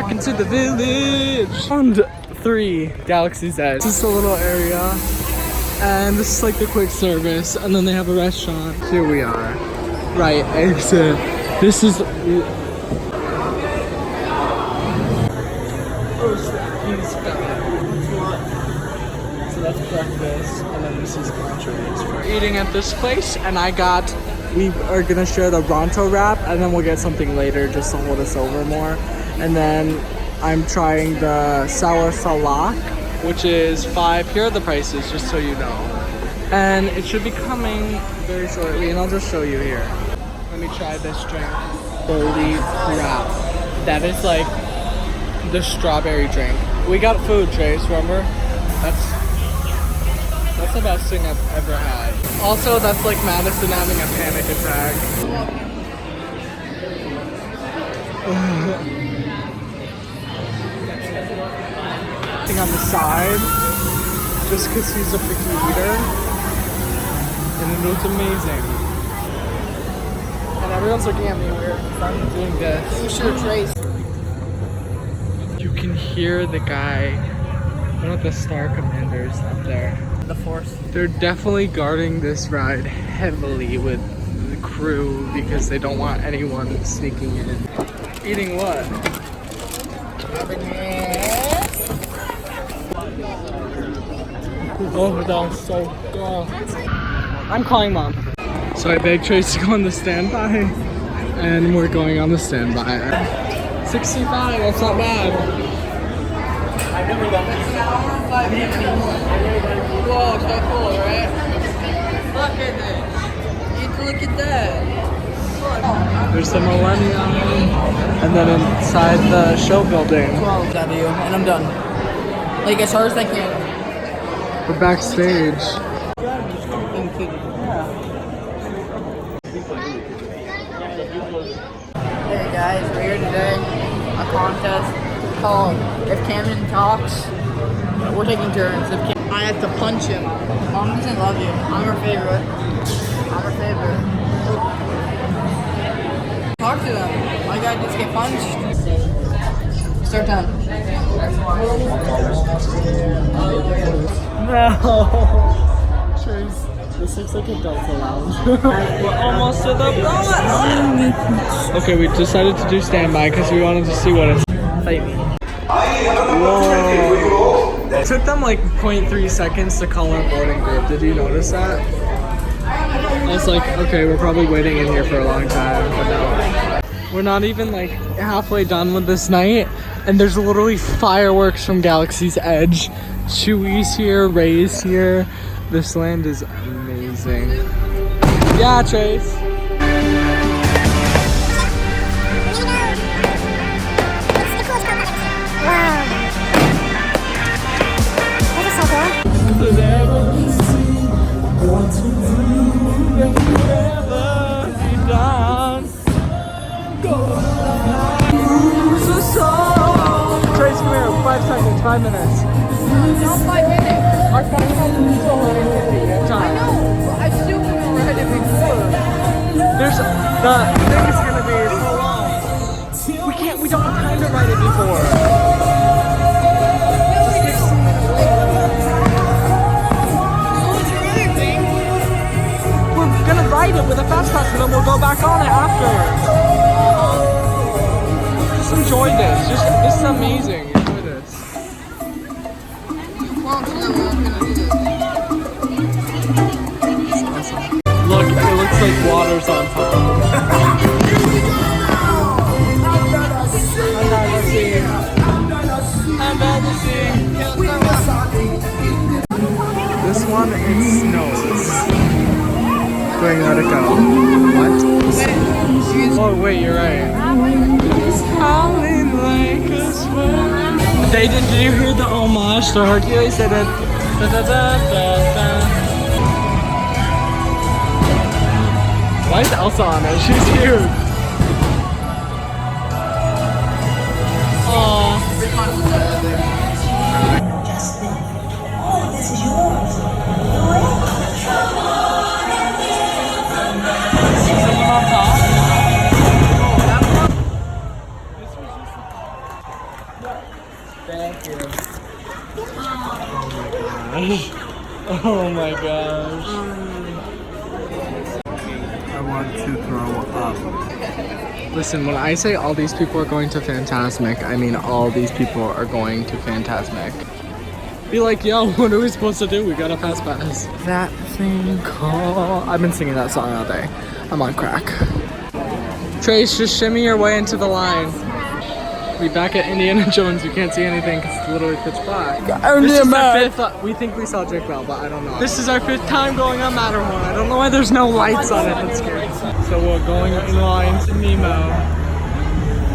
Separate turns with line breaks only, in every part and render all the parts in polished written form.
back into the village. Round 3, Galaxy's Edge. This is a little area, and this is like the quick service, and then they have a restaurant. Here we are. Right, exit. This is... So that's breakfast, and then this is entrees. We're eating at this place, and we are gonna share the Ronto wrap, and then we'll get something later just to hold us over more. And then I'm trying the sour salak, which is 5. Here are the prices, just so you know. And it should be coming very shortly, and I'll just show you here. Let me try this drink. Holy crap. That is like the strawberry drink. We got food, Trace, remember? That's the best thing I've ever had. Also, that's like Madison having a panic attack. Thing on the side, just because he's a picky eater, and it looks amazing. And everyone's looking at me weird because I'm doing this. You should Trace. You can hear the guy, one of the Star Commanders up there. The Force. They're definitely guarding this ride heavily with the crew because they don't want anyone sneaking in. Eating what? Oh, that was so good. I'm calling Mom. So I begged Trace to go on the standby, and we're going on the standby. 65, that's not bad. I've never done this. Whoa, so cool, right? Look at this. Look at that. There's the Millennium, and then inside the show building.
12 W, and I'm done. Like as hard as I can.
We're backstage.
Hey guys, we're here today. A contest called If Camden Talks. We're taking turns. I have to punch him. Mom doesn't love you. I'm her favorite. I'm her favorite. Talk to them. All you gotta do is get punched. Start time.
No. Trace, this looks like a Delta Lounge. We're almost to the bus. Okay, we decided to do standby because we wanted to see what it's.
Fight me.
Whoa. It took them like 0.3 seconds to call our boarding group. Did you notice that? I was like, okay, we're probably waiting in here for a long time, but no. We're not even like halfway done with this night, and there's literally fireworks from Galaxy's Edge. Chewie's here, Ray's here. This land is amazing. Yeah, Trace. Trace, come here. 5 seconds, 5 minutes.
Not 5 minutes.
Our 5 seconds is only 50 time.
I know. I still remember I did it before.
There's the thing is gonna be so long. We don't have time to write it before. We're gonna write it with a fast pass and then we'll go back on it afterwards. Just enjoy this. This is amazing. Enjoy this. Awesome. Look, it looks like water's on top. This one, it snows. Going, let it go. What? Oh, wait, you're right. Howling like a swan. Did you hear the homage to Hercules? They did. Da, da, da, da, da. Why is Elsa on it? She's cute. Aww.
This is yours.
Someone on top? Thank you. Oh my gosh. I want to throw up. Listen, when I say all these people are going to Fantasmic, I mean all these people are going to Fantasmic. Be like, yo, what are we supposed to do? We got a fast pass. That thing called... I've been singing that song all day. I'm on crack. Trace, just shimmy your way into the line. We back at Indiana Jones. You can't see anything because it's literally pitch black. This is our fifth. We think we saw Drake Bell, but I don't know. This is our fifth time going on Matterhorn. I don't know why there's no lights on it. That's scary. So we're going in line to Nemo,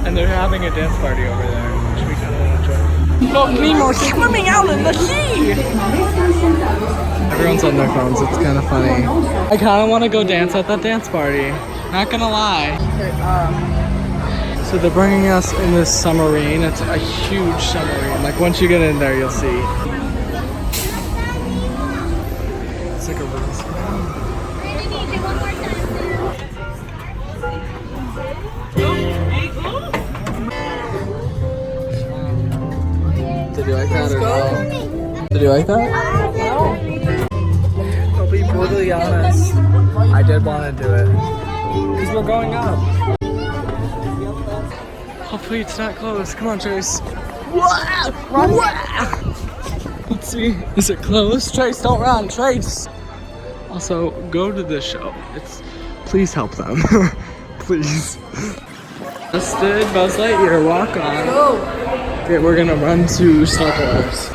and they're having a dance party over there, which we kind of want to join. Look, Nemo's swimming out in the sea. Everyone's on their phones. It's kind of funny. I kind of want to go dance at that dance party. Not gonna lie. So they're bringing us in this submarine. It's a huge submarine. Like once you get in there, you'll see. It's like a really small. Did you like that or no? Did you like that? I'll be brutally honest. I did want to do it. Because we're going up. Hopefully it's not closed. Come on, Trace. Run! Let's see. Is it closed? Trace, don't run. Trace! Also, go to this show. Please help them. Please. Busted Buzz Lightyear, walk on.
Go.
Okay, we're gonna run to Star Wars.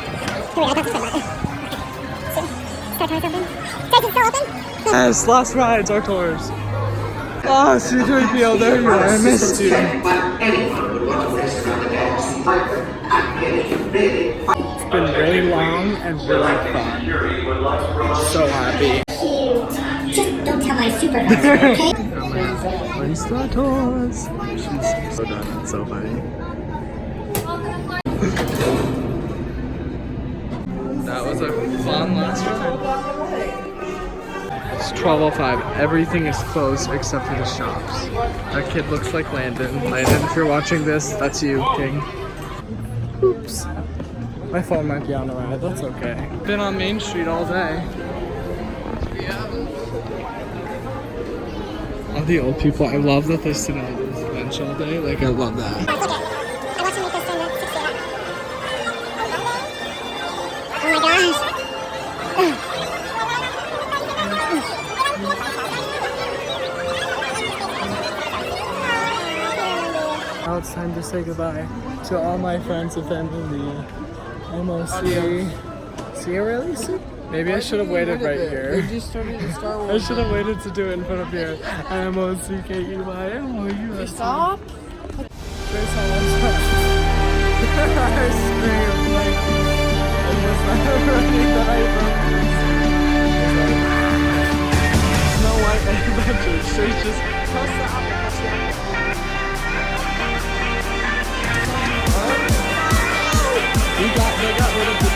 Yes, last rides are tours. Oh, C-3PO, there you are. I missed you. It's been really long and really fun. So happy.
Just don't tell my supervisor, okay?
We're in Star Tours. She's so done. It's so funny. That was a fun last ride. It's 12:05. Everything is closed except for the shops. That kid looks like Landon. Landon, if you're watching this, that's you, King. Oops. My phone might be on the ride. That's okay. Been on Main Street all day. All the old people. I love that they sit on this bench all day. Like, I love that.
Oh my gosh.
Now it's time to say goodbye to all my friends and family in the MOC. See you really soon? Maybe I should have waited right here.
We just started the Star Wars.
I should have waited to do it in front of here. MOCKEY.
Stop.
Trace on one side. I screamed like it was not ready that I wrote this. Snow White Adventures. Trace just press the apple. They got rid of the